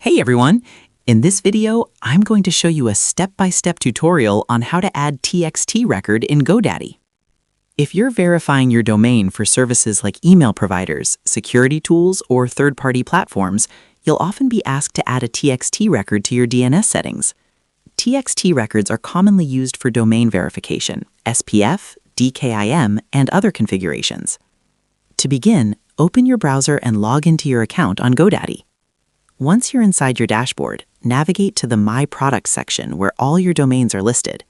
Hey everyone! In this video, I'm going to show you a step-by-step tutorial on how to add TXT Record in GoDaddy. If you're verifying your domain for services like email providers, security tools, or third-party platforms, you'll often be asked to add a TXT record to your DNS settings. TXT records are commonly used for domain verification, SPF, DKIM, and other configurations. To begin, open your browser and log into your account on GoDaddy. Once you're inside your dashboard, navigate to the My Products section where all your domains are listed.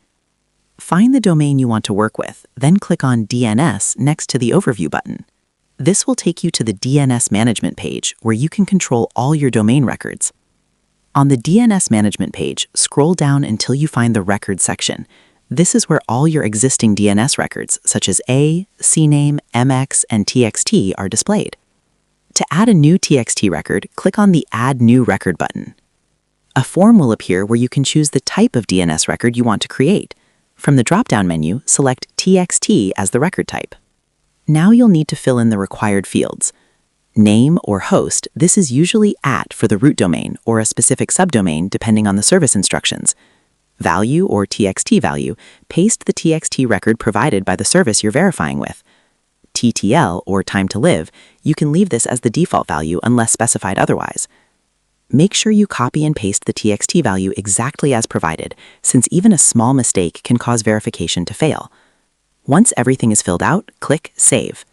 Find the domain you want to work with, then click on DNS next to the Overview button. This will take you to the DNS management page where you can control all your domain records. On the DNS management page, scroll down until you find the Records section. This is where all your existing DNS records, such as A, CNAME, MX, and TXT, are displayed. To add a new TXT record, click on the Add New Record button. A form will appear where you can choose the type of DNS record you want to create. From the drop-down menu, select TXT as the record type. Now you'll need to fill in the required fields. Name or host, this is usually @ for the root domain or a specific subdomain depending on the service instructions. Value or TXT value, paste the TXT record provided by the service you're verifying with. TTL, or time to live, you can leave this as the default value unless specified otherwise. Make sure you copy and paste the TXT value exactly as provided, since even a small mistake can cause verification to fail. Once everything is filled out, click Save.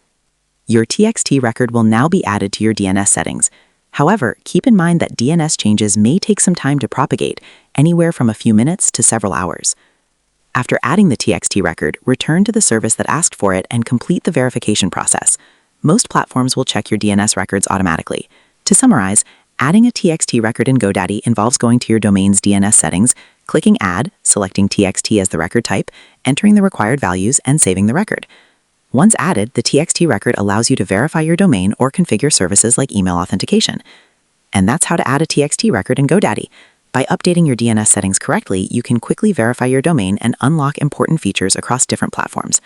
Your TXT record will now be added to your DNS settings. However, keep in mind that DNS changes may take some time to propagate, anywhere from a few minutes to several hours. After adding the TXT record, return to the service that asked for it and complete the verification process. Most platforms will check your DNS records automatically. To summarize, adding a TXT record in GoDaddy involves going to your domain's DNS settings, clicking Add, selecting TXT as the record type, entering the required values, and saving the record. Once added, the TXT record allows you to verify your domain or configure services like email authentication. And that's how to add a TXT record in GoDaddy. By updating your DNS settings correctly, you can quickly verify your domain and unlock important features across different platforms.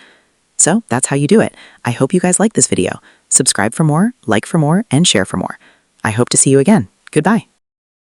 So that's how you do it. I hope you guys like this video. Subscribe for more, like for more, and share for more. I hope to see you again. Goodbye.